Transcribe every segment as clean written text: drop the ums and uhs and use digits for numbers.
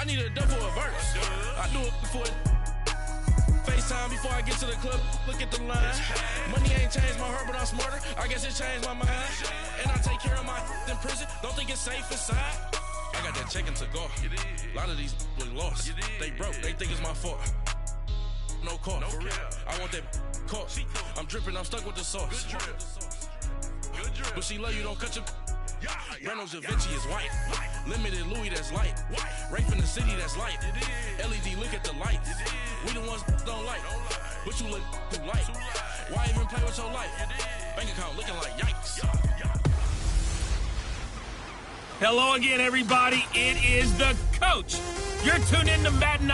I need a double a verse. I do it before FaceTime before I get to the club. Look at the line. Money ain't changed my heart, but I'm smarter. I guess it changed my mind. And I take care of my in prison. Don't think it's safe inside. I got that check-in to go. A lot of these was lost. They broke. They think it's my fault. No call. For real. I want that caught. I'm dripping. I'm stuck with the sauce. But she love you. Don't cut your. Reynolds Da Vinci is white. Limited Louis, that's light. Rape in the city, that's light. LED, look at the lights. We the ones don't like. But you look too light. Why even play with your life? Bank account looking like yikes. Hello again, everybody. It is the coach. You're tuned in to Madden.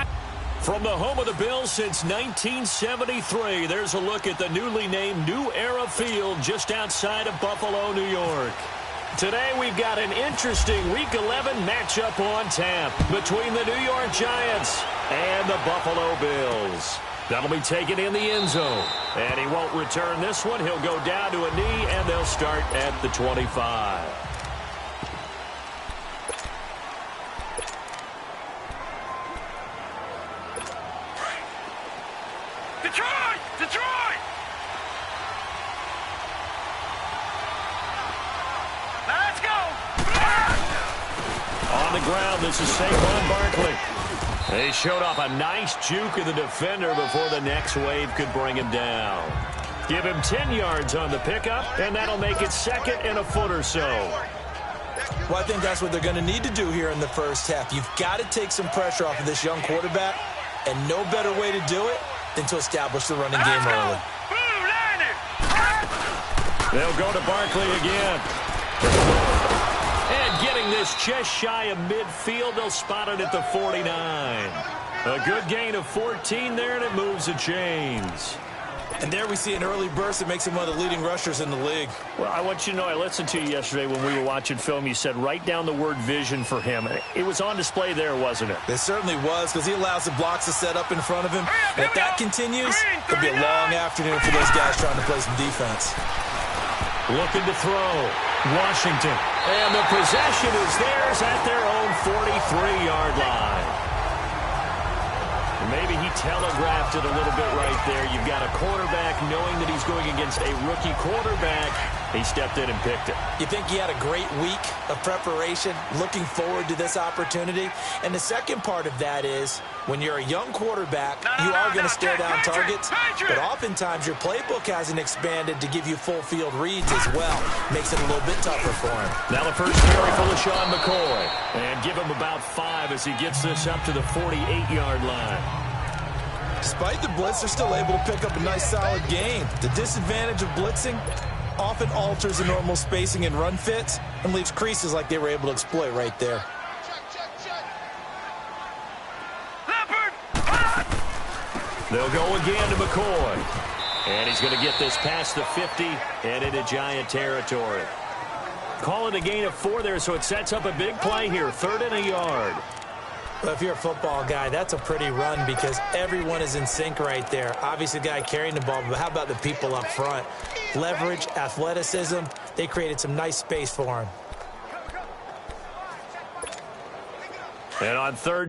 From the home of the Bills since 1973, there's a look at the newly named New Era Field just outside of Buffalo, New York. Today we've got an interesting Week 11 matchup on tap between the New York Giants and the Buffalo Bills. That'll be taken in the end zone. And he won't return this one. He'll go down to a knee, and they'll start at the 25. Detroit! Detroit! Let's go! On the ground, this is Saquon Barkley. They showed off a nice juke of the defender before the next wave could bring him down. Give him 10 yards on the pickup, and that'll make it second and a foot or so. Well, I think that's what they're going to need to do here in the first half. You've got to take some pressure off of this young quarterback, and no better way to do it than to establish the running game early. They'll go to Barkley again. And getting this just shy of midfield, they'll spot it at the 49. A good gain of 14 there, and it moves the chains. And there we see an early burst that makes him one of the leading rushers in the league. Well, I want you to know, I listened to you yesterday when we were watching film. You said write down the word vision for him. It was on display there, wasn't it? It certainly was, because he allows the blocks to set up in front of him. And if that continues, it'll be a long afternoon for those guys trying to play some defense. Looking to throw. Washington. And the possession is theirs at their own 43-yard line. Maybe he telegraphed it a little bit right there. You've got a quarterback knowing that he's going against a rookie quarterback. He stepped in and picked it. You think he had a great week of preparation, looking forward to this opportunity? And the second part of that is, when you're a young quarterback, you are going to stare down targets, but oftentimes your playbook hasn't expanded to give you full field reads as well. Makes it a little bit tougher for him. Now the first carry for LaShawn McCoy. And give him about 5 as he gets this up to the 48-yard line. Despite the blitz, they're still able to pick up a nice solid gain. The disadvantage of blitzing often alters the normal spacing and run fits and leaves creases like they were able to exploit right there. They'll go again to McCoy. And he's going to get this past the 50 and into Giant territory. Call it a gain of 4 there, so it sets up a big play here. 3rd and a yard. Well, if you're a football guy, that's a pretty run because everyone is in sync right there. Obviously, the guy carrying the ball, but how about the people up front? Leverage, athleticism, they created some nice space for him. And on 3rd.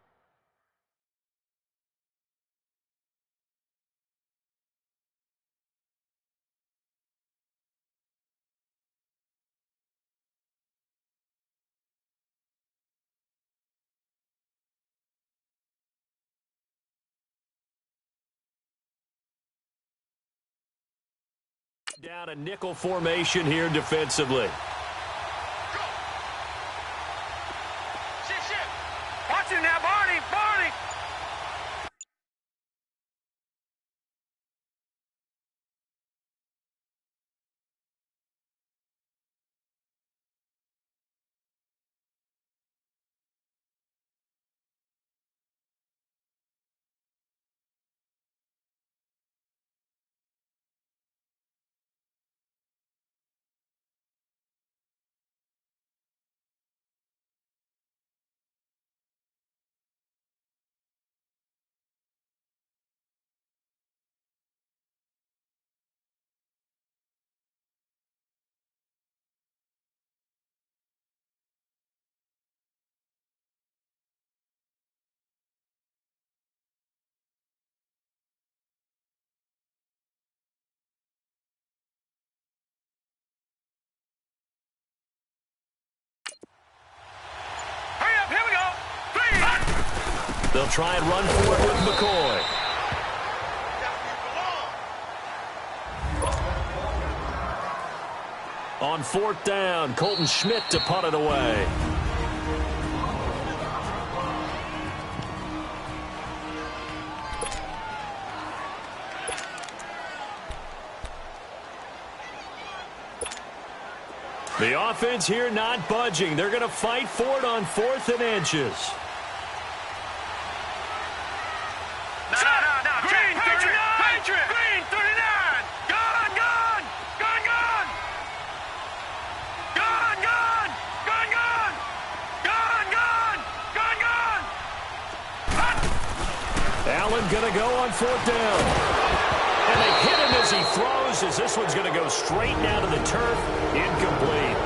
Down a nickel formation here defensively. Watch him now, Barney! Barney! They'll try and run for it with McCoy. On 4th down, Colton Schmidt to punt it away. The offense here not budging. They're going to fight for it on 4th and inches. Green 39! Green 39! Gone! Gone! Gone! Gone! Gone! Gone! Gone! Gone! Gone! Gone! Gone! Gone! Allen going to go on 4th down. And they hit him as he throws, as this one's going to go straight down to the turf. Incomplete.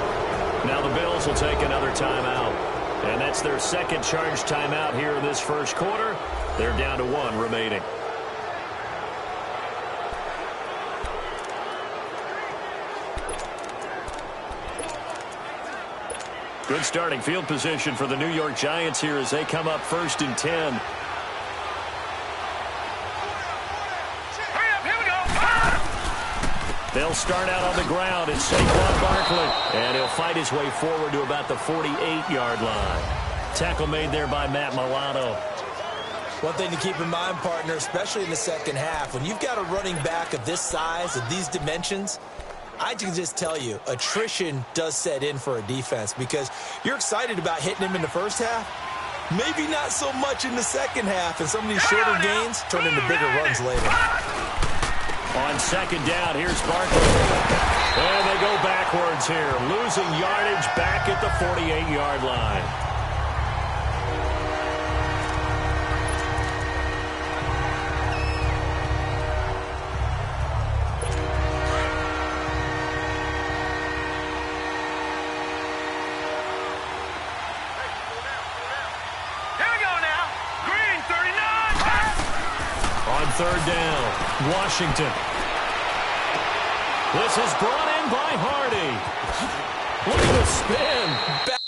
Now the Bills will take another timeout. And that's their second charge timeout here in this first quarter. They're down to 1 remaining. Good starting field position for the New York Giants here as they come up 1st and 10. They'll start out on the ground. It's Saquon Barkley. And he'll fight his way forward to about the 48-yard line. Tackle made there by Matt Milano. One thing to keep in mind, partner, especially in the second half, when you've got a running back of this size, of these dimensions, I can just tell you, attrition does set in for a defense because you're excited about hitting him in the first half. Maybe not so much in the second half, and some of these shorter gains turn into bigger runs later. On 2nd down, here's Barkley. And they go backwards here, losing yardage back at the 48-yard line. On 3rd down, Washington. This is brought in by Hardy. Look at the spin.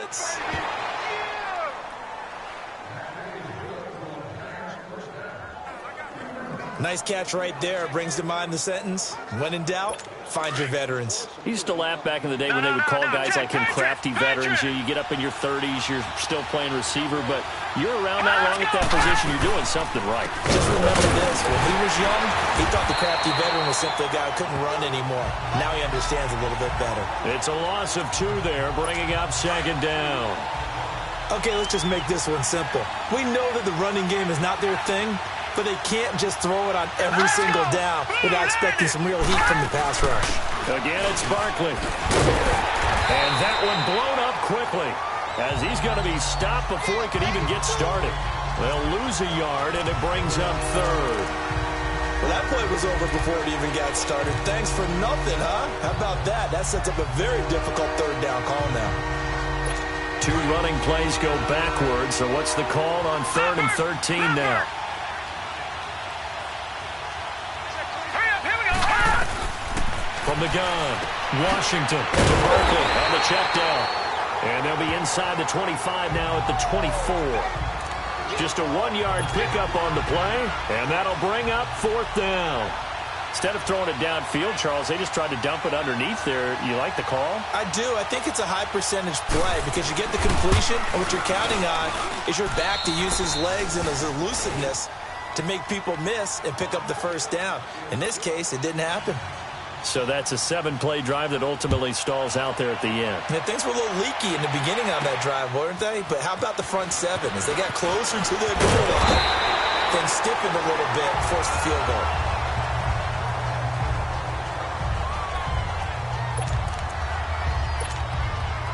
blitz. Nice catch right there. Brings to mind the sentence, when in doubt, find your veterans. He used to laugh back in the day when they would call guys like him crafty veterans. You get up in your 30s, you're still playing receiver, but you're around that long at that position, you're doing something right. Just remember this, when he was young, he thought the crafty veteran was simply a guy who couldn't run anymore. Now he understands a little bit better. It's a loss of 2 there, bringing up 2nd down. Okay, let's just make this one simple. We know that the running game is not their thing, but they can't just throw it on every single down without expecting some real heat from the pass rush. Again, it's Barkley. And that one blown up quickly, as he's going to be stopped before he can even get started. They'll lose a yard, and it brings up 3rd. Well, that play was over before it even got started. Thanks for nothing, huh? How about that? That sets up a very difficult 3rd down call now. 2 running plays go backwards, so what's the call on 3rd and 13 now? From the gun, Washington to Barkley on the check down. And they'll be inside the 25 now at the 24. Just a 1-yard pickup on the play, and that'll bring up 4th down. Instead of throwing it downfield, Charles, they just tried to dump it underneath there. You like the call? I do. I think it's a high-percentage play because you get the completion, and what you're counting on is your back to use his legs and his elusiveness to make people miss and pick up the 1st down. In this case, it didn't happen. So that's a 7-play drive that ultimately stalls out there at the end. Yeah, things were a little leaky in the beginning on that drive, weren't they? But how about the front 7? As they got closer to their goal line, things stiffened a little bit, forced the field goal.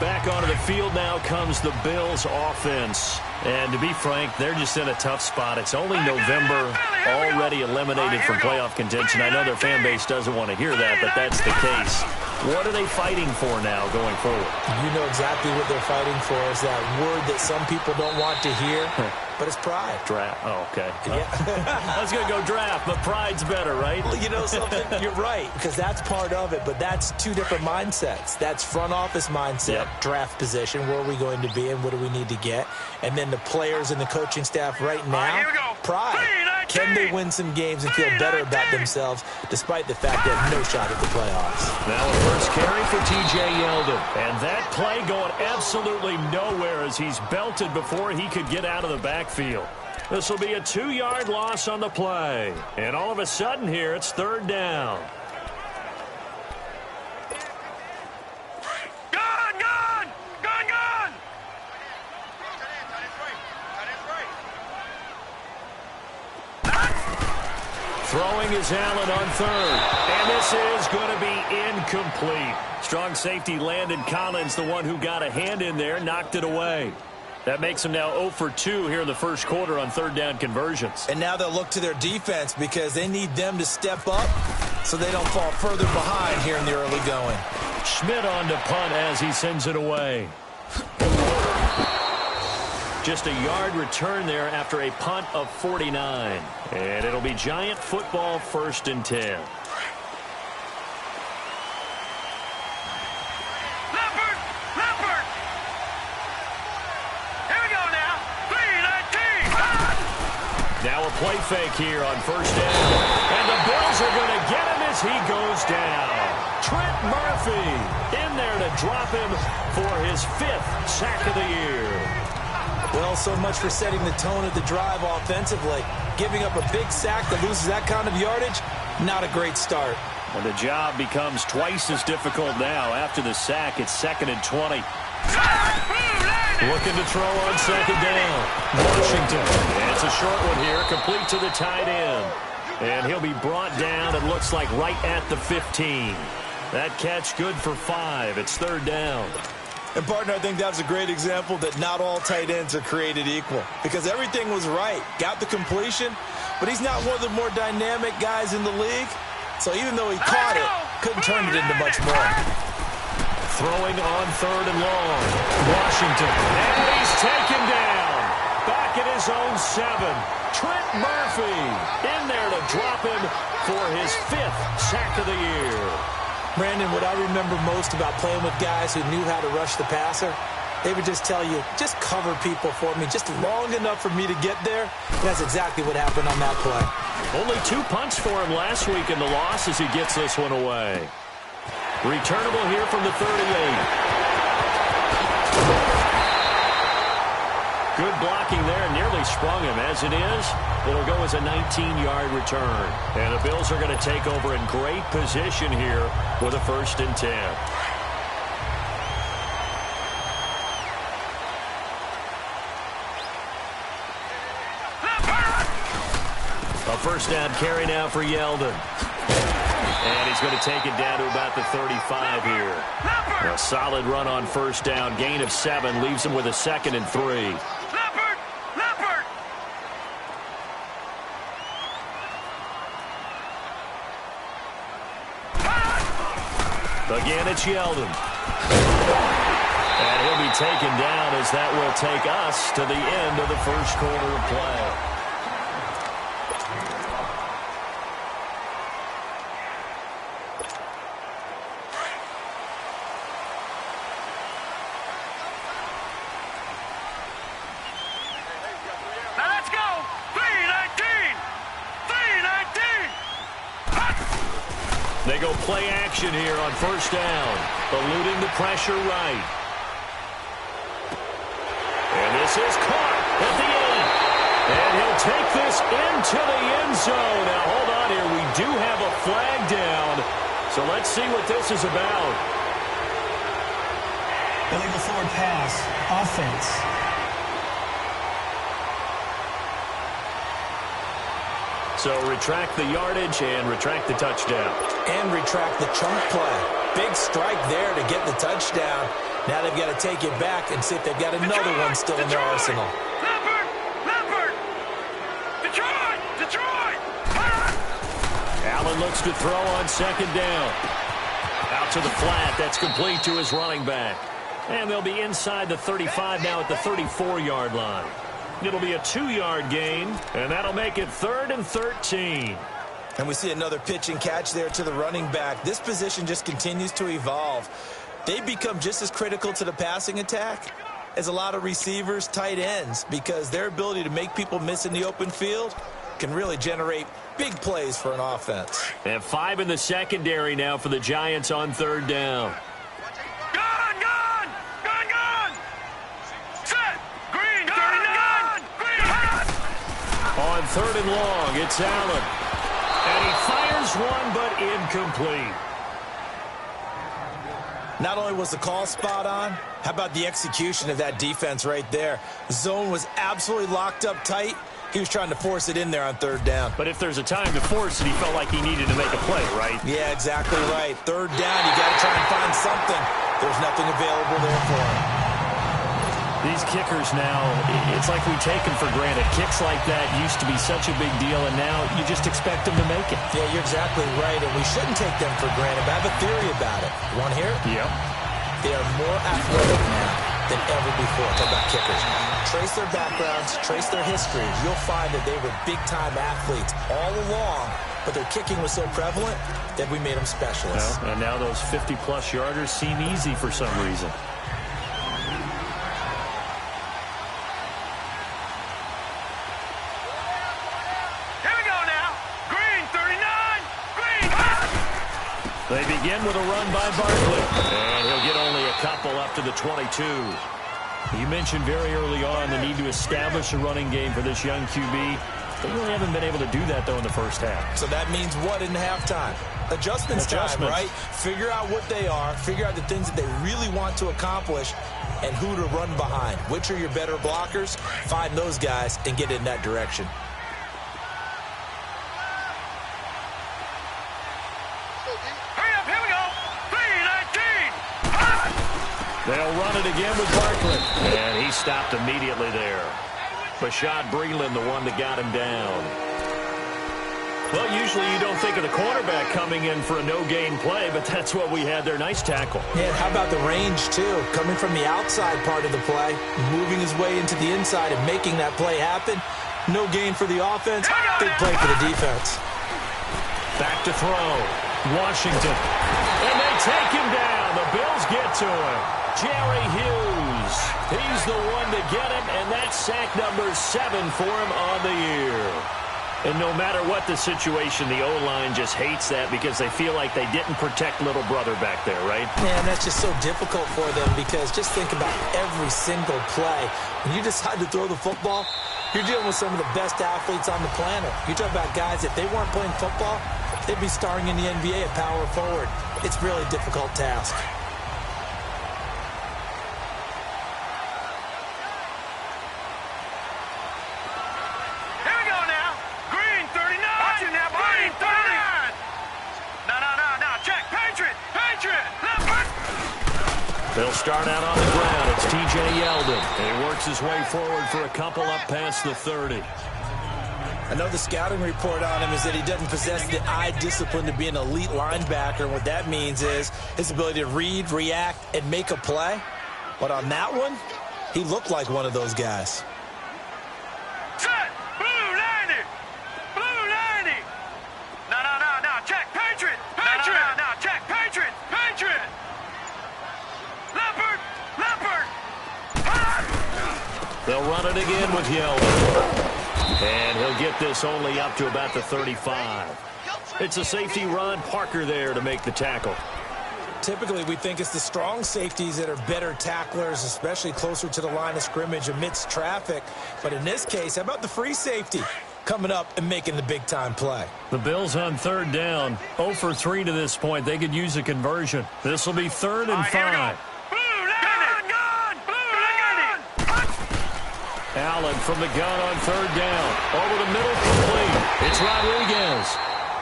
Back onto the field now comes the Bills offense. And to be frank, they're just in a tough spot. It's only November, already eliminated from playoff contention. I know their fan base doesn't want to hear that, but that's the case. What are they fighting for now going forward? You know exactly what they're fighting for. Is that word that some people don't want to hear, but it's pride. Draft. Oh, okay. Yeah. I was going to go draft, but pride's better, right? Well, you know something? You're right, because that's part of it, but that's 2 different mindsets. That's front office mindset, draft position, where are we going to be and what do we need to get? And then the players and the coaching staff right now, pride. Can they win some games and feel better about themselves despite the fact they have no shot at the playoffs? Now a first carry for T.J. Yeldon. And that play going absolutely nowhere as he's belted before he could get out of the backfield. This will be a 2-yard loss on the play. And all of a sudden here, it's 3rd down. Throwing is Allen on 3rd. And this is going to be incomplete. Strong safety Landon Collins, the one who got a hand in there, knocked it away. That makes them now 0 for 2 here in the first quarter on 3rd down conversions. And now they'll look to their defense because they need them to step up so they don't fall further behind here in the early going. Schmidt on to punt as he sends it away. Just a yard return there after a punt of 49. And it'll be Giant football 1st and 10. Now a play fake here on 1st down. And the Bills are going to get him as he goes down. Trent Murphy in there to drop him for his 5th sack of the year. Well, so much for setting the tone of the drive offensively. Giving up a big sack that loses that kind of yardage, not a great start. And the job becomes twice as difficult now. After the sack, it's 2nd and 20. Looking to throw on 2nd down. Washington. And it's a short one here, complete to the tight end. And he'll be brought down, it looks like, right at the 15. That catch good for 5. It's 3rd down. And, partner, I think that was a great example that not all tight ends are created equal. Because everything was right. Got the completion, but he's not one of the more dynamic guys in the league. So even though he caught it, couldn't turn it into much more. Throwing on 3rd and long. Washington. And he's taken down. Back at his own 7. Trent Murphy in there to drop him for his 5th sack of the year. Brandon, what I remember most about playing with guys who knew how to rush the passer They would just tell you, just cover people for me, just long enough for me to get there. That's exactly what happened on that play. Only 2 punts for him last week in the loss as he gets this one away. Returnable here from the 38. Good blocking there, nearly sprung him. As it is, it'll go as a 19-yard return. And the Bills are going to take over in great position here with a 1st and 10. A 1st down carry now for Yeldon. And he's going to take it down to about the 35 here. A solid run on 1st down. Gain of 7 leaves him with a 2nd and 3. Again, it's Yeldon. And he'll be taken down as that will take us to the end of the 1st quarter of play. They go play action here on 1st down. Eluding the pressure right. And this is caught at the 8. And he'll take this into the end zone. Now, hold on here. We do have a flag down. So let's see what this is about. Illegal forward pass. Offense. So retract the yardage and retract the touchdown. And retract the chunk play. Big strike there to get the touchdown. Now they've got to take it back and see if they've got another one still in their arsenal. Allen looks to throw on 2nd down. Out to the flat. That's complete to his running back. And they'll be inside the 35 now at the 34-yard line. It'll be a 2-yard gain, and that'll make it 3rd and 13. And we see another pitch and catch there to the running back. This position just continues to evolve. They become just as critical to the passing attack as a lot of receivers, tight ends, because their ability to make people miss in the open field can really generate big plays for an offense. And 5 in the secondary now for the Giants on 3rd down. On 3rd and long, it's Allen. And he fires one, but incomplete. Not only was the call spot on, how about the execution of that defense right there? The zone was absolutely locked up tight. He was trying to force it in there on 3rd down. But if there's a time to force it, he felt like he needed to make a play, right? Yeah, exactly right. 3rd down, you got to try and find something. There's nothing available there for him. These kickers now, it's like we take them for granted. Kicks like that used to be such a big deal, and now you just expect them to make it. Yeah, you're exactly right, and we shouldn't take them for granted. But I have a theory about it. You want to hear it? Yep. They are more athletic now than ever before. Talk about kickers. Trace their backgrounds, trace their history. You'll find that they were big-time athletes all along, but their kicking was so prevalent that we made them specialists. Well, and now those 50-plus yarders seem easy for some reason. They begin with a run by Barkley. And he'll get only a couple up to the 22. You mentioned very early on the need to establish a running game for this young QB. They really haven't been able to do that, though, in the first half. So that means what in halftime? Adjustments time, right? Figure out what they are, figure out the things that they really want to accomplish, and who to run behind. Which are your better blockers? Find those guys and get in that direction. They'll run it again with Barkley. And he stopped immediately there. Bashad Breeland, the one that got him down. Well, usually you don't think of the cornerback coming in for a no-gain play, but that's what we had there. Nice tackle. Yeah, how about the range, too? Coming from the outside part of the play, moving his way into the inside and making that play happen. No gain for the offense, big play for the defense. Back to throw. Washington. And they take him down. The Bills get to him. Jerry Hughes. He's the one to get him, and that's sack number 7 for him on the year. And no matter what the situation, the O-line just hates that because they feel like they didn't protect little brother back there, right? Man, that's just so difficult for them because just think about every single play. When you decide to throw the football, you're dealing with some of the best athletes on the planet. You talk about guys, if they weren't playing football, they'd be starring in the NBA at power forward. It's really a difficult task. They'll start out on the ground. It's T.J. Yeldon. And he works his way forward for a couple up past the 30. I know the scouting report on him is that he doesn't possess the eye discipline to be an elite linebacker. And what that means is his ability to read, react, and make a play. But on that one, he looked like one of those guys. Set! Blue 90! Blue 90! No, check! Patriot! Patriot! No, check! Patriot! Patriot! Leopard! Leopard! They'll run it again with Yeldon. And he'll get this only up to about the 35. It's a safety run. Parker there to make the tackle. Typically, we think it's the strong safeties that are better tacklers, especially closer to the line of scrimmage amidst traffic. But in this case, how about the free safety coming up and making the big-time play? The Bills on 3rd down. 0 for 3 to this point. They could use a conversion. This will be 3rd and 5. Allen from the gun on 3rd down. Over the middle, complete. It's Rodriguez.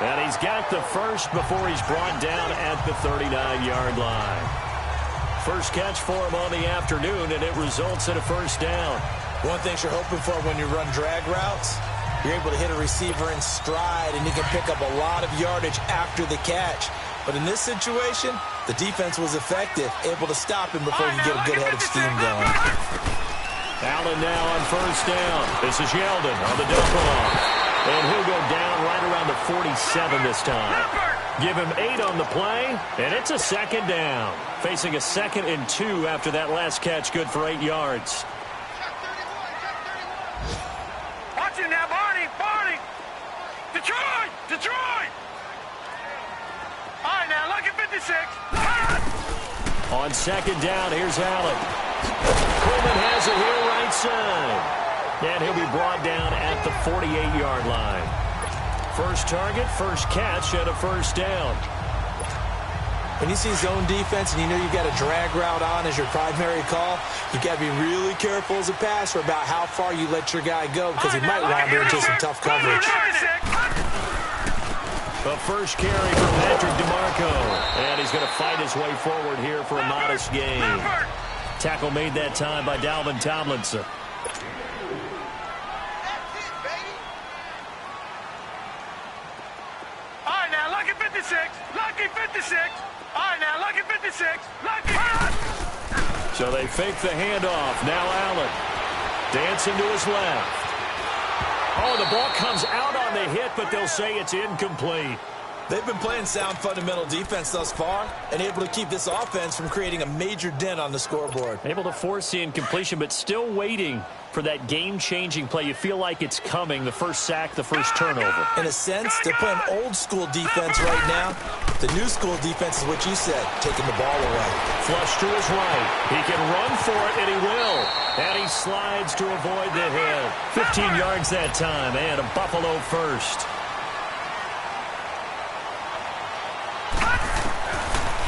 And he's got the first before he's brought down at the 39-yard line. First catch for him on the afternoon, and it results in a 1st down. One thing you're hoping for when you run drag routes, you're able to hit a receiver in stride, and you can pick up a lot of yardage after the catch. But in this situation, the defense was effective, able to stop him before you get a good head of steam going. Allen now on 1st down. This is Yeldon on the dump off. And he'll go down right around the 47 this time. Give him 8 on the play, and it's a 2nd down. Facing a 2nd and 2 after that last catch, good for 8 yards. Watch it now, Barney! Barney! Detroit! Detroit! All right, now, look at 56. On 2nd down, here's Allen. Coleman has it here right side. And he'll be brought down at the 48-yard line. First target, first catch, and a 1st down. When you see zone defense and you know you've got a drag route on as your primary call, you've got to be really careful as a passer about how far you let your guy go because he might wander into some tough coverage. The first carry from Patrick DeMarco. And he's going to fight his way forward here for a modest gain. Tackle made that time by Dalvin Tomlinson. All right, now, lucky 56. Lucky 56. All right, now, lucky 56. Lucky. So they fake the handoff. Now Allen. Dancing to his left. Oh, the ball comes out on the hit, but they'll say it's incomplete. They've been playing sound fundamental defense thus far and able to keep this offense from creating a major dent on the scoreboard. Able to force the incompletion, but still waiting for that game-changing play. You feel like it's coming, the first sack, the first turnover. In a sense, they're playing old-school defense right now. The new-school defense is what you said, taking the ball away. Flush to his right. He can run for it, and he will. And he slides to avoid the hit. 15 yards that time, and a Buffalo first.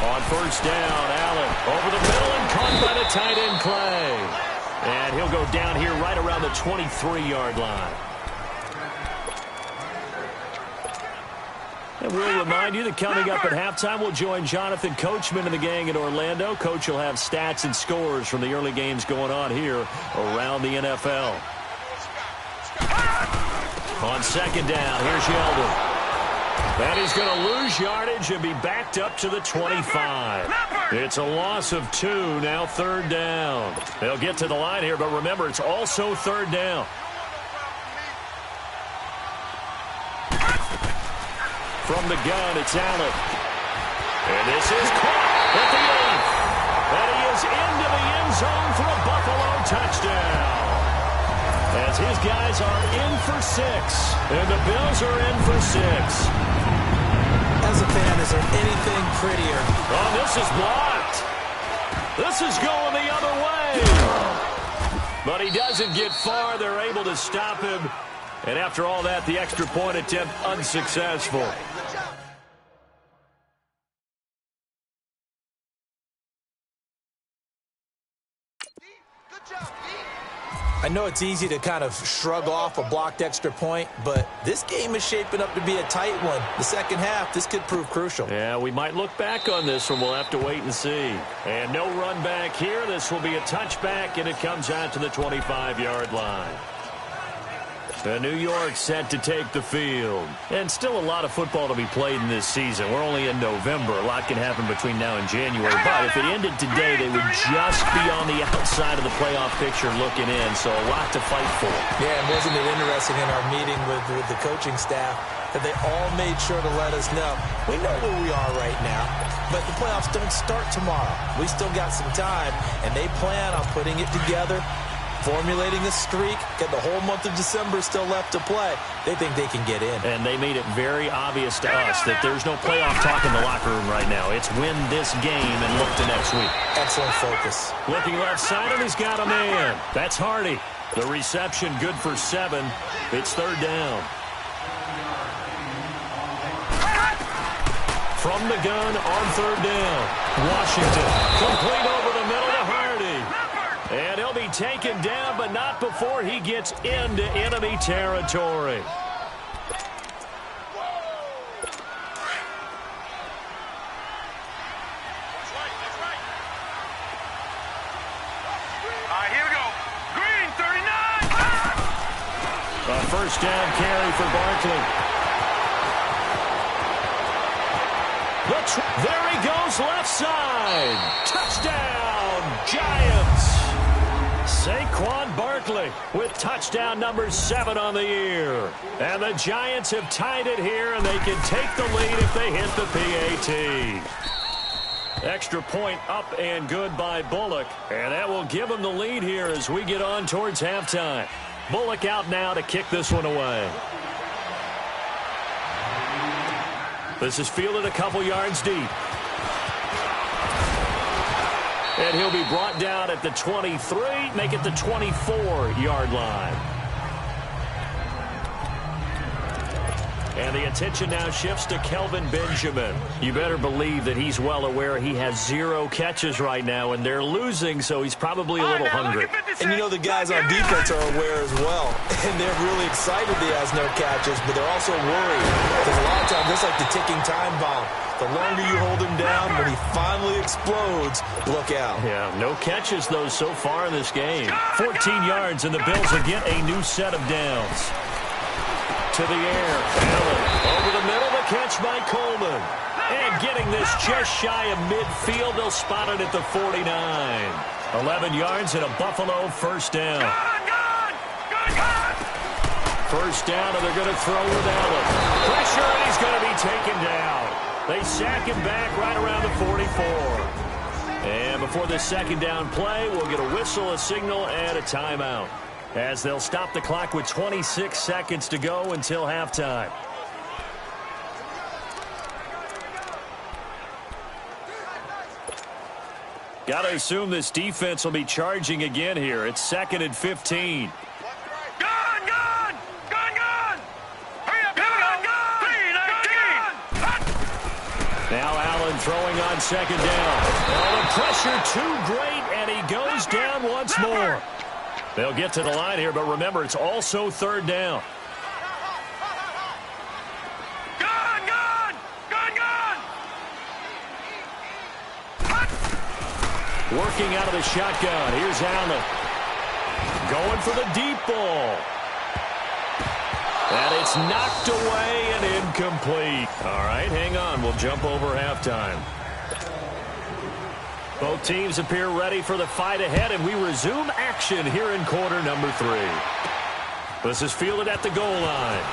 On 1st down, Allen over the middle and caught by the tight end Clay. And he'll go down here right around the 23-yard line. And we'll remind you that coming up at halftime, we'll join Jonathan Coachman and the gang in Orlando. Coach will have stats and scores from the early games going on here around the NFL. On 2nd down, here's Yeldon. And he's going to lose yardage and be backed up to the 25. It's a loss of 2, now 3rd down. They'll get to the line here, but remember, it's also 3rd down. From the gun, it's Allen. And this is caught at the 8th. And he is into as his guys are in for 6. And the Bills are in for 6. As a fan, is there anything prettier? Oh, this is blocked. This is going the other way. But he doesn't get far. They're able to stop him. And after all that, the extra point attempt unsuccessful. I know it's easy to kind of shrug off a blocked extra point, but this game is shaping up to be a tight one. The second half, this could prove crucial. Yeah, we might look back on this one. We'll have to wait and see. And no run back here. This will be a touchback, and it comes out to the 25-yard line. New York set to take the field. And still a lot of football to be played in this season. We're only in November. A lot can happen between now and January. But if it ended today, they would just be on the outside of the playoff picture looking in. So a lot to fight for. Yeah, and wasn't it interesting in our meeting with the coaching staff that they all made sure to let us know, we know where we are right now, but the playoffs don't start tomorrow. We still got some time, and they plan on putting it together, formulating a streak, got the whole month of December still left to play. They think they can get in. And they made it very obvious to us that there's no playoff talk in the locker room right now. It's win this game and look to next week. Excellent focus. Looking left side, and he's got a man. That's Hardy. The reception good for 7. It's third down. From the gun on third down. Washington complete over the middle to Hardy. And he'll be taken down, but not before he gets into enemy territory. Here we go. Green, 39. A first down carry for Barkley. There he goes, left side. Touchdown, Giants. Saquon Barkley with touchdown number 7 on the year. And the Giants have tied it here, and they can take the lead if they hit the PAT. Extra point up and good by Bullock. And that will give them the lead here as we get on towards halftime. Bullock out now to kick this one away. This is fielded a couple yards deep. And he'll be brought down at the 23, make it the 24-yard line. And the attention now shifts to Kelvin Benjamin. You better believe that he's well aware he has 0 catches right now, and they're losing, so he's probably a little hungry. And you know the guys on defense are aware as well. And they're really excited that he has no catches, but they're also worried. Because a lot of times, just like the ticking time bomb, the longer you hold him down, when he finally explodes, look out. Yeah, no catches, though, so far in this game. 14 yards, and the Bills will get a new set of downs. To the air. Allen over the middle, the catch by Coleman. And getting this just shy of midfield, they'll spot it at the 49. 11 yards and a Buffalo first down. First down, and they're going to throw with Allen. Pressure, and he's going to be taken down. They sack him back right around the 44. And before the second down play, we'll get a whistle, a signal, and a timeout, as they'll stop the clock with 26 seconds to go until halftime. Got to assume this defense will be charging again here. It's 2nd and 15. Now Allen throwing on second down. Oh, the pressure too great, and he goes down once more. They'll get to the line here, but remember, it's also third down. Working out of the shotgun. Here's Allen. Going for the deep ball. And it's knocked away and incomplete. All right, hang on. We'll jump over halftime. Both teams appear ready for the fight ahead, and we resume action here in quarter number 3. This is fielded at the goal line.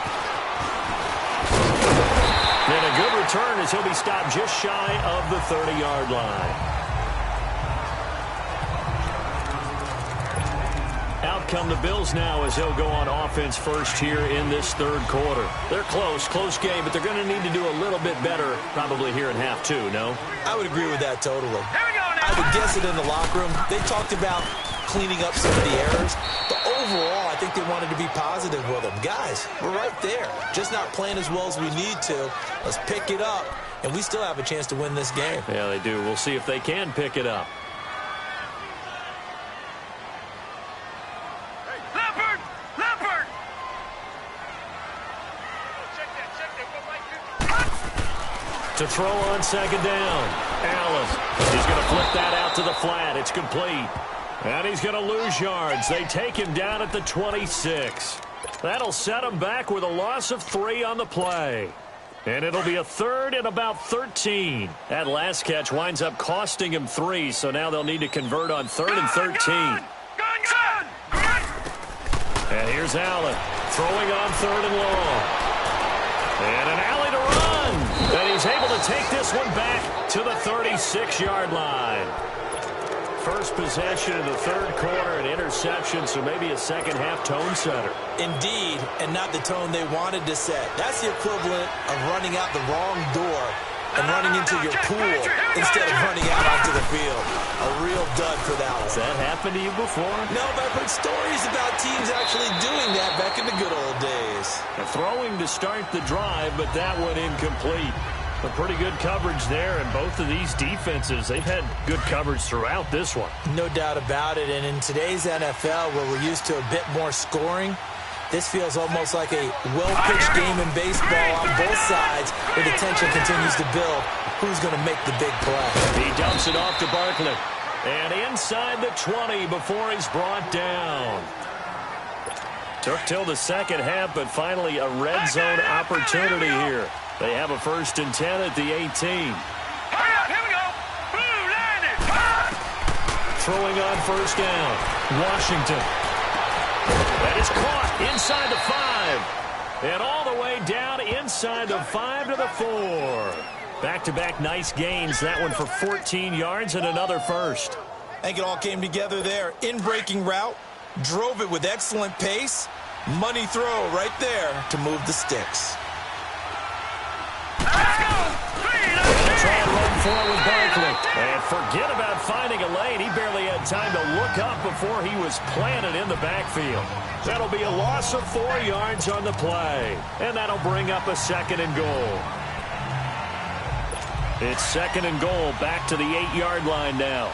And a good return as he'll be stopped just shy of the 30-yard line. Out come the Bills now as they'll go on offense first here in this third quarter. They're close game, but they're going to need to do a little bit better probably here in half two, no? I would agree with that totally. I would guess it in the locker room. They talked about cleaning up some of the errors, but overall, I think they wanted to be positive with them. Guys, we're right there. Just not playing as well as we need to. Let's pick it up, and we still have a chance to win this game. Yeah, they do. We'll see if they can pick it up. To throw on second down. Allen. He's going to flip that out to the flat. It's complete. And he's going to lose yards. They take him down at the 26. That'll set him back with a loss of 3 on the play. And it'll be a third and about 13. That last catch winds up costing him 3, so now they'll need to convert on 3rd and 13. And here's Allen throwing on 3rd and long. And an alley to run. And he's able to take this one back to the 36-yard line. First possession in the third quarter, an interception, so maybe a second-half tone setter. Indeed, and not the tone they wanted to set. That's the equivalent of running out the wrong door and running into your pool instead of running out onto the field. A real dud for that one. Has that happened to you before? No, but I've heard stories about teams actually doing that back in the good old days. Throwing to start the drive, but that one incomplete. A pretty good coverage there, and both of these defenses, they've had good coverage throughout this one. No doubt about it, and in today's NFL, where we're used to a bit more scoring, this feels almost like a well-pitched game in baseball on both sides, where the tension continues to build. Who's going to make the big play? He dumps it off to Barkley, and inside the 20 before he's brought down. Took till the second half, but finally a red zone opportunity here. They have a 1st and 10 at the 18. Hurry up, here we go. Blue landed. Throwing on 1st down. Washington. That is caught inside the 5. And all the way down inside the 5 to the 4. Back-to-back nice gains. That one for 14 yards and another first. I think it all came together there. In-breaking route. Drove it with excellent pace. Money throw right there to move the sticks. Try and run forward Barkley. And forget about finding a lane. He barely had time to look up before he was planted in the backfield. That'll be a loss of 4 yards on the play. And that'll bring up a 2nd and goal. It's 2nd and goal back to the 8-yard line now.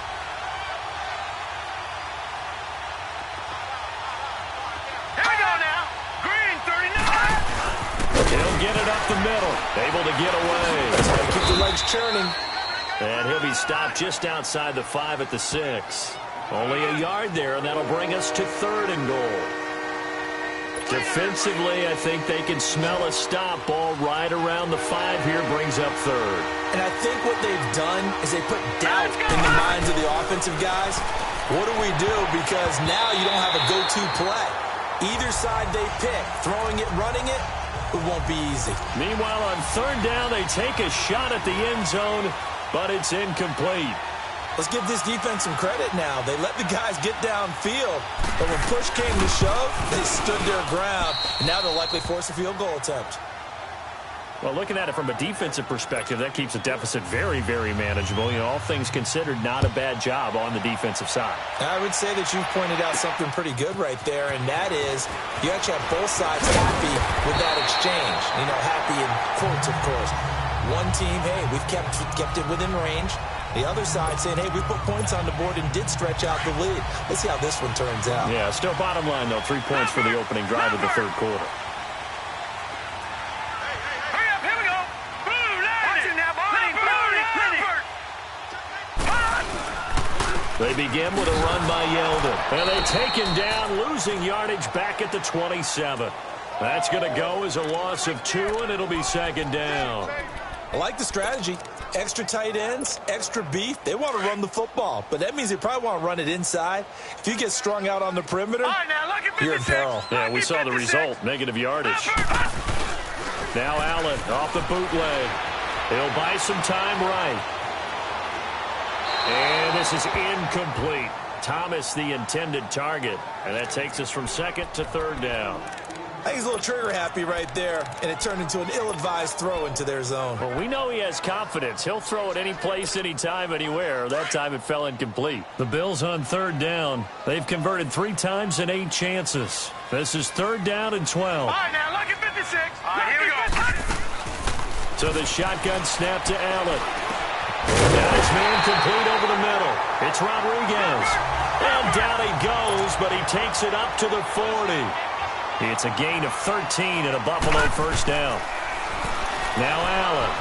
He'll get it up the middle. Able to get away. That's how you keep the legs churning. And he'll be stopped just outside the 5 at the 6. Only a yard there, and that'll bring us to 3rd and goal. Defensively, I think they can smell a stop. Ball right around the 5 here brings up 3rd. And I think what they've done is they put doubt in the minds of the offensive guys. What do we do? Because now you don't have a go-to play. Either side they pick, throwing it, running it, it won't be easy. Meanwhile, on 3rd down, they take a shot at the end zone, but it's incomplete. Let's give this defense some credit now. They let the guys get downfield, but when push came to shove, they stood their ground, and now they'll likely force a field goal attempt. Well, looking at it from a defensive perspective, that keeps the deficit very, very manageable. You know, all things considered, not a bad job on the defensive side. I would say that you've pointed out something pretty good right there, and that is you actually have both sides happy with that exchange. You know, happy in quotes, of course. One team, hey, we've kept it within range. The other side saying, hey, we put points on the board and did stretch out the lead. Let's see how this one turns out. Yeah, still bottom line, though, 3 points for the opening drive of the third quarter. They begin with a run by Yeldon. And they take him down, losing yardage back at the 27. That's going to go as a loss of 2, and it'll be 2nd down. I like the strategy. Extra tight ends, extra beef. They want to run the football, but that means they probably want to run it inside. If you get strung out on the perimeter, you're in peril. Yeah, we saw the result, negative yardage. Now Allen off the bootleg. He'll buy some time right. And this is incomplete. Thomas the intended target. And that takes us from second to third down. I think he's a little trigger happy right there, and it turned into an ill-advised throw into their zone. Well, we know he has confidence. He'll throw it any place, anytime, anywhere. That time it fell incomplete. The Bills on third down. They've converted 3 times in 8 chances. This is third down and 12. All right, now, look at 56. All right, here we go. So the shotgun snap to Allen. Now his man complete over the middle. It's Rodriguez. And down he goes, but he takes it up to the 40. It's a gain of 13 and a Buffalo first down. Now Allen.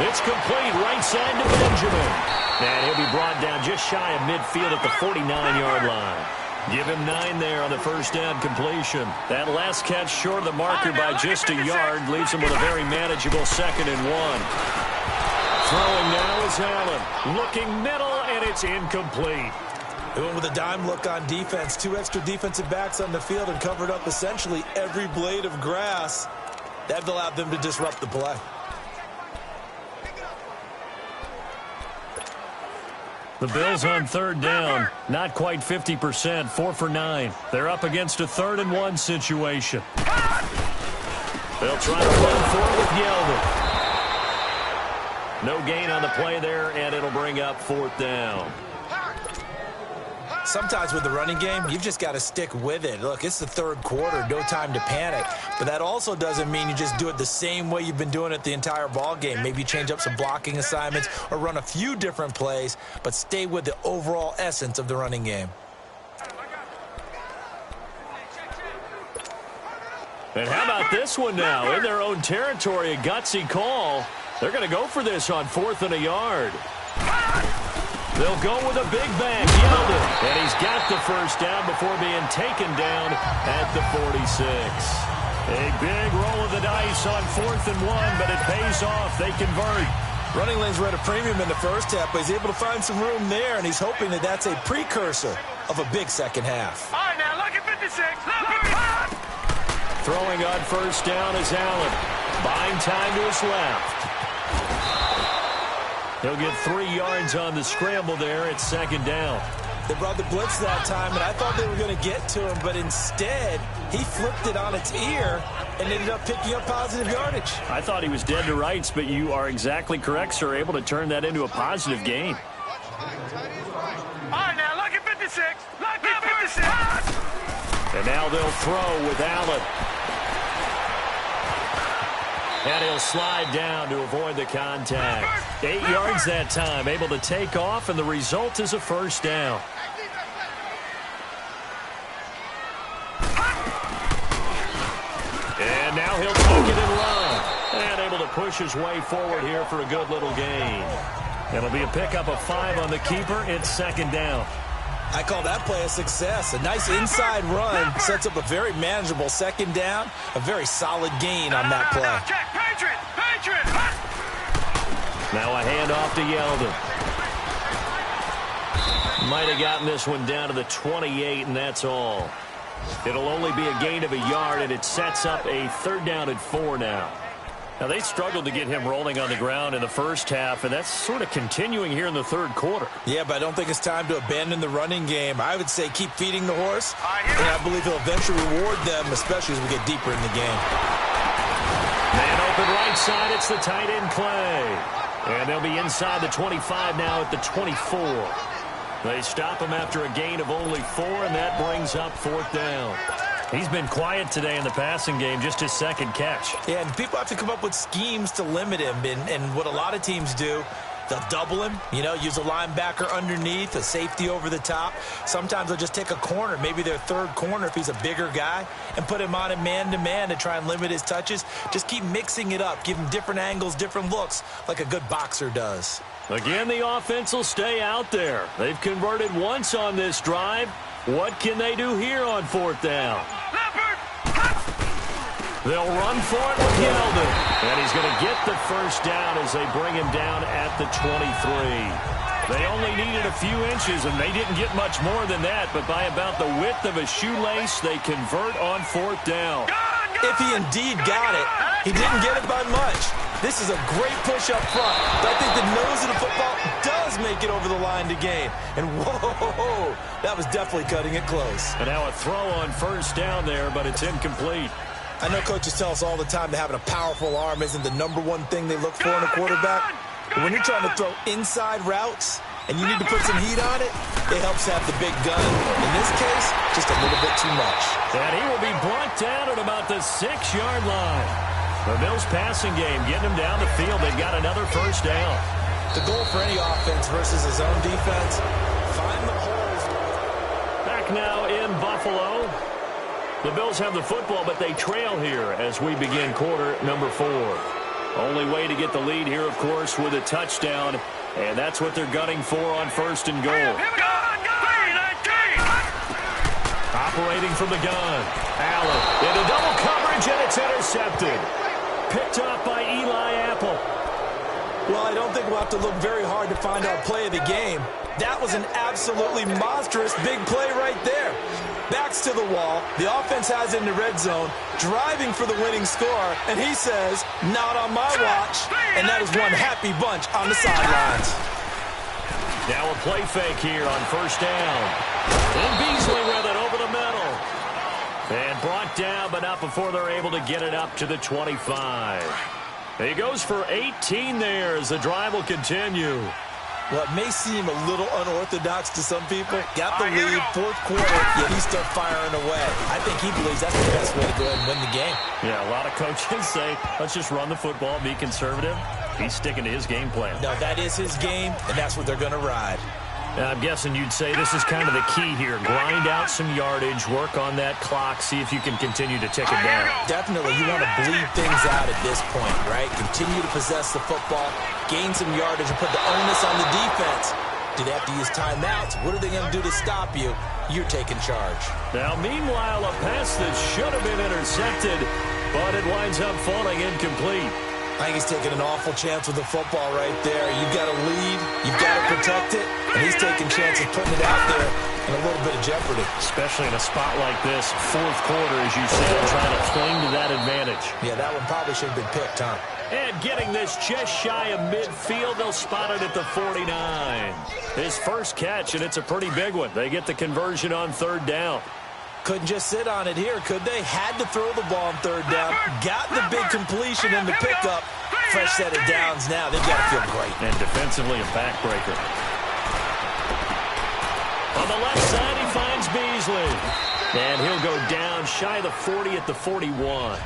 It's complete right side to Benjamin. And he'll be brought down just shy of midfield at the 49-yard line. Give him 9 there on the first down completion. That last catch short of the marker by just a yard leaves him with a very manageable 2nd and 1. Throwing now is Allen. Looking middle, and it's incomplete. They went with a dime look on defense. 2 extra defensive backs on the field and covered up essentially every blade of grass. That allowed them to disrupt the play. The Bills on third down. Not quite 50%. 4 for 9. They're up against a 3rd and 1 situation. They'll try to run for it with Yeldon. No gain on the play there, and it'll bring up 4th down. Sometimes with the running game, you've just got to stick with it. Look, it's the 3rd quarter, no time to panic. But that also doesn't mean you just do it the same way you've been doing it the entire ball game. Maybe change up some blocking assignments or run a few different plays, but stay with the overall essence of the running game. And how about this one now? In their own territory, a gutsy call. They're going to go for this on 4th and a yard. They'll go with a big back, Yeldon. And he's got the first down before being taken down at the 46. A big roll of the dice on 4th and 1, but it pays off. They convert. Running lanes were at a premium in the first half, but he's able to find some room there, and he's hoping that that's a precursor of a big second half. All right, now, look at 56. Throwing on first down is Allen. Buying time to his left. He'll get 3 yards on the scramble there at 2nd down. They brought the blitz that time, and I thought they were going to get to him, but instead, he flipped it on its ear and ended up picking up positive yardage. I thought he was dead to rights, but you are exactly correct, sir. Able to turn that into a positive gain. All right, now, look at 56. Look at 56. And now they'll throw with Allen. And he'll slide down to avoid the contact. 8 yards that time, able to take off, and the result is a first down. And now he'll take it and run. And able to push his way forward here for a good little gain. It'll be a pickup of 5 on the keeper. It's 2nd down. I call that play a success. A nice inside run sets up a very manageable 2nd down. A very solid gain on that play. Now a handoff to Yeldon. Might have gotten this one down to the 28, and that's all. It'll only be a gain of a yard, and it sets up a 3rd down and 4 now. Now, they struggled to get him rolling on the ground in the first half, and that's sort of continuing here in the 3rd quarter. Yeah, but I don't think it's time to abandon the running game. I would say keep feeding the horse, and I believe he'll eventually reward them, especially as we get deeper in the game. Man open right side, it's the tight end Clay. And they'll be inside the 25 now at the 24. They stop him after a gain of only 4, and that brings up 4th down. He's been quiet today in the passing game, just his 2nd catch. Yeah, and people have to come up with schemes to limit him, and what a lot of teams do, they'll double him, use a linebacker underneath, a safety over the top. Sometimes they'll just take a corner, maybe their 3rd corner if he's a bigger guy, and put him on a man-to-man to try and limit his touches. Just keep mixing it up, give him different angles, different looks, like a good boxer does. Again, the offense will stay out there. They've converted once on this drive. What can they do here on 4th down? They'll run for it with Yeldon. And he's going to get the first down as they bring him down at the 23. They only needed a few inches, and they didn't get much more than that. But by about the width of a shoelace, they convert on 4th down. If he indeed got it, he didn't get it by much. This is a great push up front. But I think the nose of the football does make it over the line to gain. And whoa, that was definitely cutting it close. And now a throw on first down there, but it's incomplete. I know coaches tell us all the time that having a powerful arm isn't the number one thing they look for in a quarterback. But when you're trying to throw inside routes and you need to put some heat on it, it helps have the big gun. In this case, just a little bit too much. And he will be brought down at about the 6-yard line. The Bills passing game getting him down the field. They've got another first down. The goal for any offense versus his own defense, find the holes. Back now in Buffalo. The Bills have the football, but they trail here as we begin quarter number 4. Only way to get the lead here, of course, with a touchdown, and that's what they're gunning for on first and goal. Operating from the gun. Allen into double coverage, and it's intercepted. Picked off by Eli Apple. Well, I don't think we'll have to look very hard to find our play of the game. That was an absolutely monstrous big play right there. Backs to the wall. The offense has it in the red zone, driving for the winning score, and he says, not on my watch. And that is one happy bunch on the sidelines. Now a play fake here on first down. And Beasley with it over the middle. And brought down, but not before they're able to get it up to the 25. He goes for 18 there as the drive will continue. Well, it may seem a little unorthodox to some people. Got the lead, fourth quarter, yet he's still firing away. I think he believes that's the best way to go ahead and win the game. Yeah, a lot of coaches say, let's just run the football, be conservative. He's sticking to his game plan. No, that is his game, and that's what they're going to ride. I'm guessing you'd say this is kind of the key here. Grind out some yardage, work on that clock, see if you can continue to tick it down. Definitely, you want to bleed things out at this point, right? Continue to possess the football, gain some yardage, and put the onus on the defense. Do they have to use timeouts? What are they going to do to stop you? You're taking charge. Now, meanwhile, a pass that should have been intercepted, but it winds up falling incomplete. I think he's taking an awful chance with the football right there. You've got to lead. You've got to protect it. And he's taking chances putting it out there in a little bit of jeopardy. Especially in a spot like this, fourth quarter, as you said, trying to cling to that advantage. Yeah, that one probably should have been picked, huh? And getting this just shy of midfield, they'll spot it at the 49. His first catch, and it's a pretty big one. They get the conversion on third down. Couldn't just sit on it here, could they? Had to throw the ball on third down. Got the big completion in the pickup. Fresh set of downs now. They've got to feel great. And defensively, a backbreaker. On the left side, he finds Beasley. And he'll go down shy of the 40 at the 41.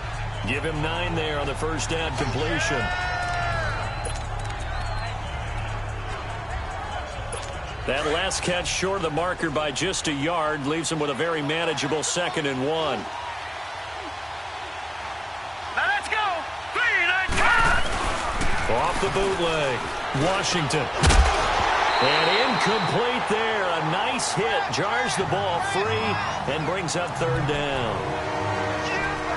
Give him 9 there on the first down completion. That last catch short of the marker by just a yard leaves him with a very manageable 2nd and 1. Now let's go. 3, 9, 10. Off the bootleg. Washington. And incomplete there. A nice hit. Jars the ball free and brings up third down.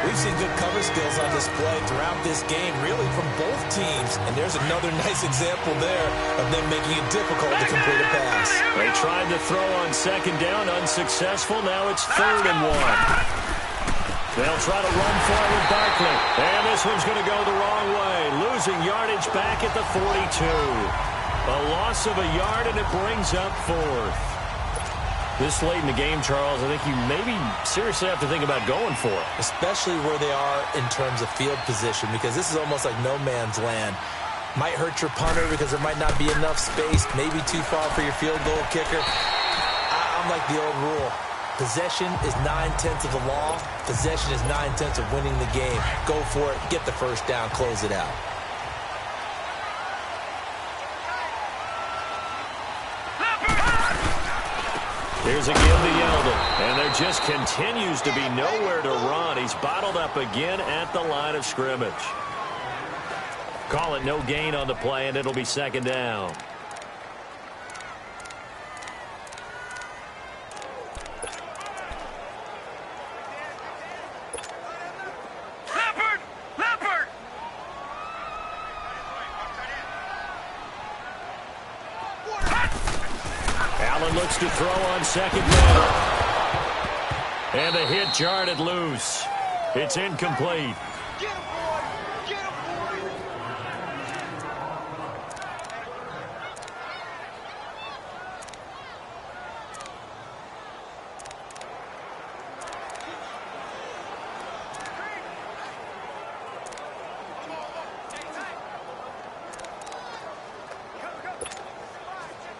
We've seen good cover skills on display throughout this game, really from both teams. And there's another nice example there of them making it difficult to complete a pass. They tried to throw on second down, unsuccessful. Now it's 3rd and 1. They'll try to run for it with Barkley. And this one's going to go the wrong way. Losing yardage back at the 42. A loss of a yard, and it brings up 4th. This late in the game, Charles, I think you maybe seriously have to think about going for it. Especially where they are in terms of field position, because this is almost like no man's land. Might hurt your punter because there might not be enough space, maybe too far for your field goal kicker. I'm like the old rule. Possession is 9/10 of the law. Possession is 9/10 of winning the game. Go for it, get the first down, close it out. Here's again to Yeldon, and there just continues to be nowhere to run. He's bottled up again at the line of scrimmage. Call it no gain on the play, and it'll be 2nd down. Allen looks to throw on second down. And the hit jarred it loose. It's incomplete.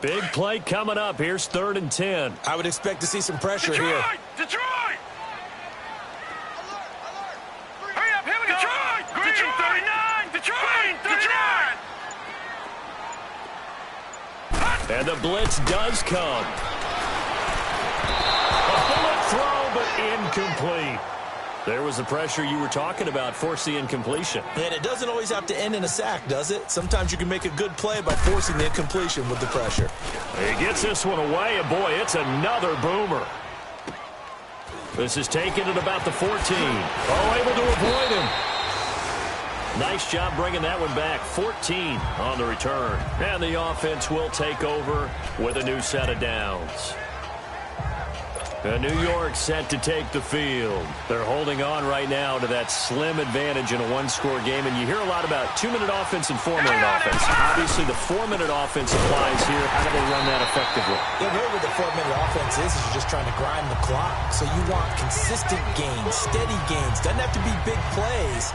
Big play coming up. Here's 3rd and 10. I would expect to see some pressure here. Detroit! Hurry up, here we go! Detroit! Green 39! Detroit! Detroit! And the blitz does come. A bullet throw, but incomplete. There was the pressure you were talking about, force the incompletion. And it doesn't always have to end in a sack, does it? Sometimes you can make a good play by forcing the incompletion with the pressure. He gets this one away, and boy, it's another boomer. This is taken at about the 14. Oh, able to avoid him. Nice job bringing that one back. 14 on the return. And the offense will take over with a new set of downs. And New York set to take the field. They're holding on right now to that slim advantage in a one-score game. And you hear a lot about 2-minute offense and 4-minute offense. Obviously, the 4-minute offense applies here. How do they run that effectively? Yeah, really what the 4-minute offense is you're just trying to grind the clock. So you want consistent gains, steady gains. Doesn't have to be big plays,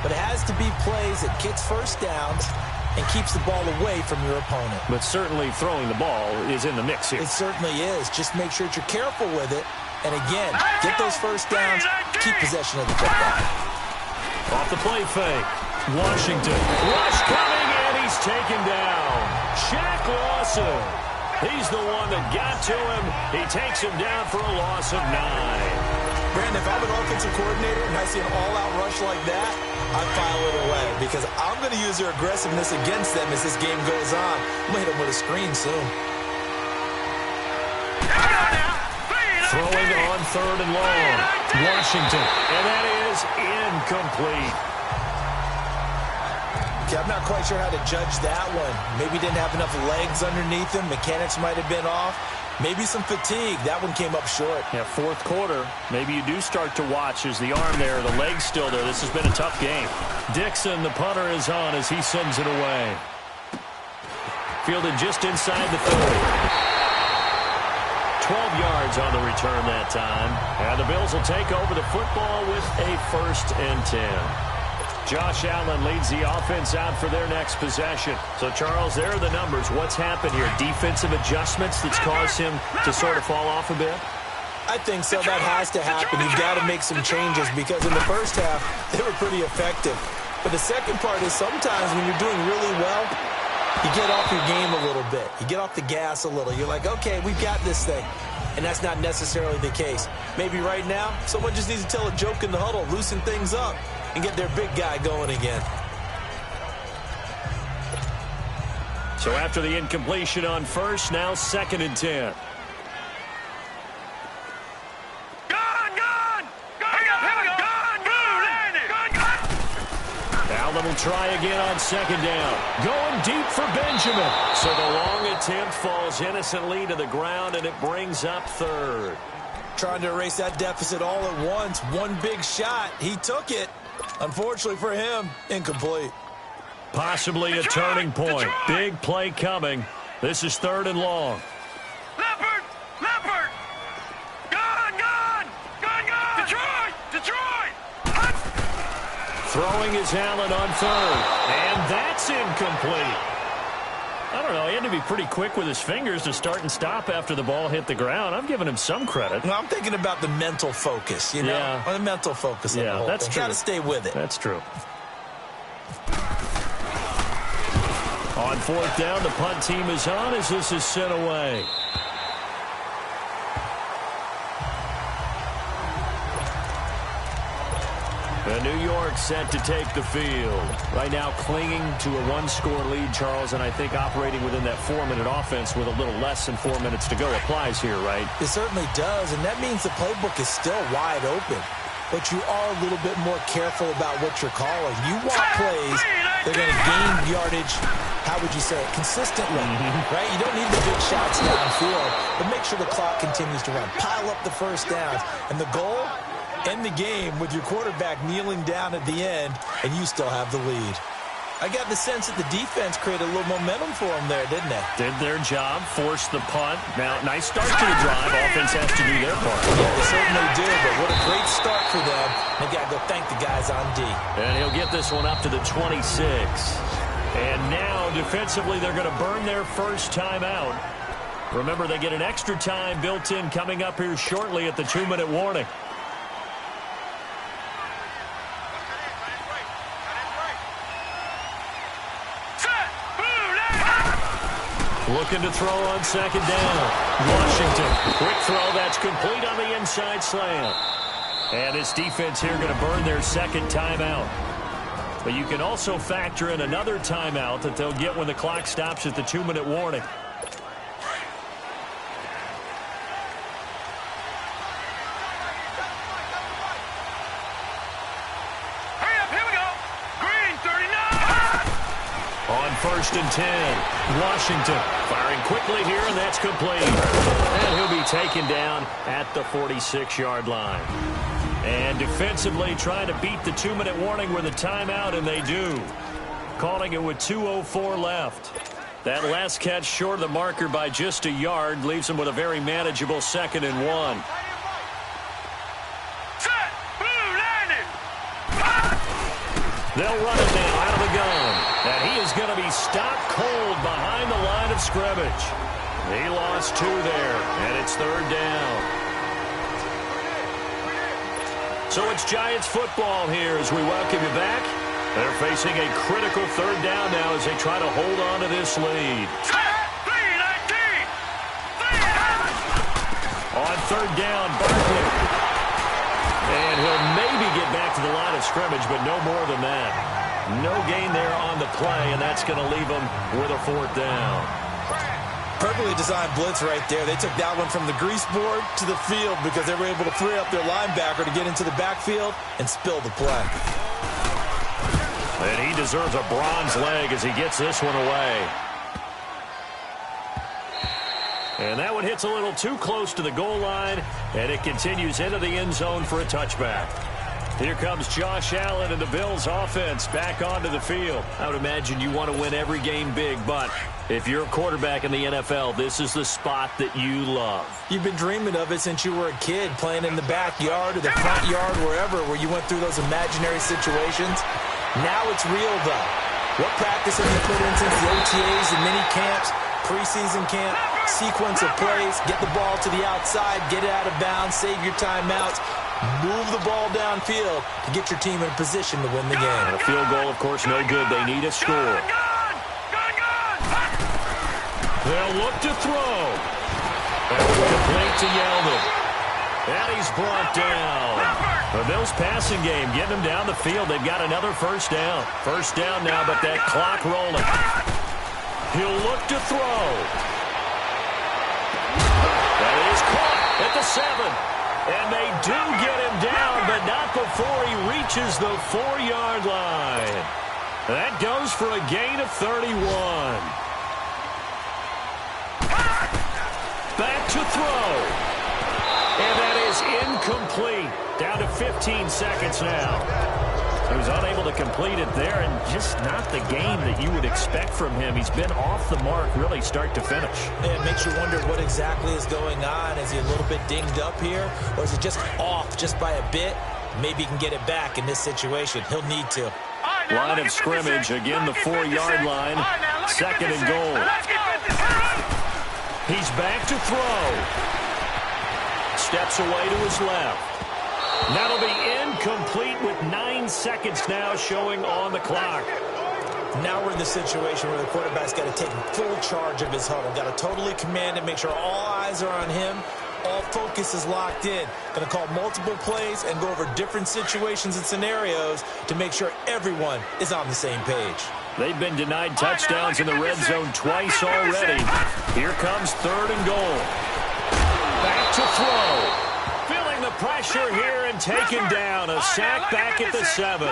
but it has to be plays that gets first downs and keeps the ball away from your opponent. But certainly throwing the ball is in the mix here. It certainly is. Just make sure that you're careful with it. And again, get those first downs, keep possession of the football. Off the play fake. Washington. Rush coming, and he's taken down. Shaq Lawson. He's the one that got to him. He takes him down for a loss of 9. Brandon, if I'm an offensive coordinator and I see an all-out rush like that, I file it away because I'm going to use their aggressiveness against them as this game goes on. I'm going to hit them with a screen soon. Throwing on 3rd and long. Washington. And that is incomplete. Okay, I'm not quite sure how to judge that one. Maybe didn't have enough legs underneath him. Mechanics might have been off. Maybe some fatigue. That one came up short. Yeah, 4th quarter. Maybe you do start to watch as the arm there, the leg's still there. This has been a tough game. Dixon, the punter, is on as he sends it away. Fielded just inside the 30. 12 yards on the return that time. And the Bills will take over the football with a 1st and 10. Josh Allen leads the offense out for their next possession. So, Charles, there are the numbers. What's happened here? Defensive adjustments that's caused him to sort of fall off a bit? I think so. That has to happen. You've got to make some changes because in the first half, they were pretty effective. But the second part is sometimes when you're doing really well, you get off your game a little bit. You get off the gas a little. You're like, okay, we've got this thing. And that's not necessarily the case. Maybe right now, someone just needs to tell a joke in the huddle, loosen things up, and get their big guy going again. So after the incompletion on 1st, now 2nd and 10. Allen will try again on 2nd down. Going deep for Benjamin. So the long attempt falls innocently to the ground, and it brings up 3rd. Trying to erase that deficit all at once. One big shot. He took it. Unfortunately for him, incomplete. Possibly a turning point. Big play coming. This is 3rd and long. Leopard! Leopard! Gone! Detroit! Throwing is Allen on 3rd. And that's incomplete. I don't know. He had to be pretty quick with his fingers to start and stop after the ball hit the ground. I'm giving him some credit. Well, I'm thinking about the mental focus, you know? Yeah. Or the mental focus of the whole that's thing. true. Got to stay with it. That's true. On 4th down, the punt team is on as this is sent away. And New York set to take the field. Right now clinging to a one-score lead, Charles, and I think operating within that 4-minute offense with a little less than 4 minutes to go applies here, right? It certainly does, and that means the playbook is still wide open. But you are a little bit more careful about what you're calling. You want plays that are going to gain yardage, how would you say it, consistently, right? You don't need the big shots downfield, but make sure the clock continues to run. Pile up the first downs. And the goal, end the game with your quarterback kneeling down at the end, and you still have the lead. I got the sense that the defense created a little momentum for them there, didn't they? Did their job, forced the punt. Now, nice start to the drive. Offense has to do their part. Yeah, they certainly do, but what a great start for them. They got to go thank the guys on D. And he'll get this one up to the 26. And now, defensively, they're going to burn their first timeout. Remember, they get an extra time built in coming up here shortly at the 2-minute warning. Looking to throw on second down. Washington, quick throw, that's complete on the inside slant. And this defense here going to burn their second timeout. But you can also factor in another timeout that they'll get when the clock stops at the 2-minute warning. First and 10. Washington firing quickly here, and that's complete. And he'll be taken down at the 46-yard line. And defensively trying to beat the 2-minute warning with a timeout, and they do. Calling it with 2:04 left. That last catch short of the marker by just a yard leaves them with a very manageable 2nd and 1. They'll run it now out of the gun. And he is going to be stopped cold behind the line of scrimmage. He lost 2 there, and it's 3rd down. So it's Giants football here as we welcome you back. They're facing a critical 3rd down now as they try to hold on to this lead. On 3rd down, Barkley. And he'll maybe get back to the line of scrimmage, but no more than that. No gain there on the play, and that's going to leave them with a 4th down. Perfectly designed blitz right there. They took that one from the grease board to the field because they were able to free up their linebacker to get into the backfield and spill the play. And he deserves a bronze leg as he gets this one away. And that one hits a little too close to the goal line, and it continues into the end zone for a touchback. Here comes Josh Allen and the Bills offense back onto the field. I would imagine you want to win every game big, but if you're a quarterback in the NFL, this is the spot that you love. You've been dreaming of it since you were a kid, playing in the backyard or the front yard, wherever, where you went through those imaginary situations. Now it's real, though. What practice have you put in since the OTAs and mini camps, preseason camp, sequence of plays, get the ball to the outside, get it out of bounds, save your timeouts, move the ball downfield to get your team in a position to win the game. And a field goal, of course, no good. They need a score. They'll look to throw. And complete to Yeldon. And he's brought down. The Bills passing game, getting them down the field. They've got another 1st down. 1st down now, but that clock rolling. He'll look to throw. That is caught at the 7. And they do get him down, but not before he reaches the 4-yard line. That goes for a gain of 31. Back to throw. And that is incomplete. Down to 15 seconds now. He was unable to complete it there, and just not the game that you would expect from him. He's been off the mark really start to finish. It makes you wonder what exactly is going on. Is he a little bit dinged up here, or is it just off just by a bit? Maybe he can get it back in this situation. He'll need to. Line of scrimmage, again the 4-yard line. 2nd and goal. He's back to throw. Steps away to his left. That'll be incomplete with 9 seconds now showing on the clock. Now we're in the situation where the quarterback's got to take full charge of his huddle. Got to totally command it, make sure all eyes are on him. All focus is locked in. Going to call multiple plays and go over different situations and scenarios to make sure everyone is on the same page. They've been denied touchdowns in the red zone twice already. Here comes 3rd and goal. Back to throw. Feeling the pressure here and taken down. A sack back at the 7.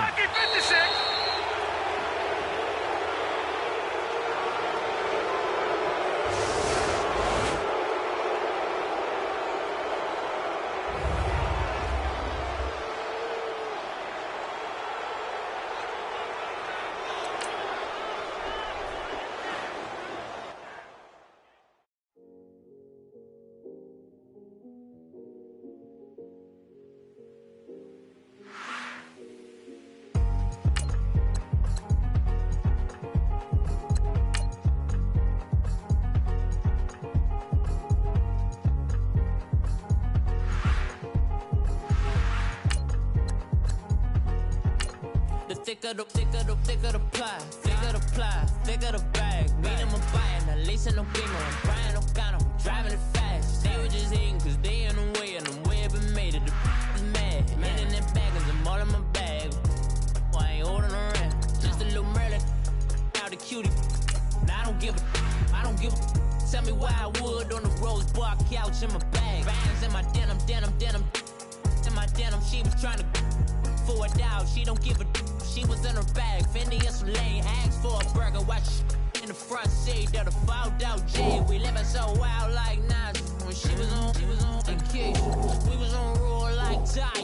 thicker the pie, thicker the ply, thicker the bag. Meet him a buying, at least in no beamer. I'm Brian O'Connor, driving it fast. They were just hating cause they in the way, and the way I've been made it. The is mad. Hitting that bag cause I'm all in my bag. I ain't holding around. Just a little Merlin, out the cutie. Now I don't give a. Tell me why I would on the rose bar couch in my bag. Bands in my denim. In my denim, she was trying to for it out. She don't give a. She was in her bag. Fendi and some lane. Asked for a burger. Watch in the front seat of the fouled out G. We living so wild like Nas. When she was on the key. We was on roll like Ty.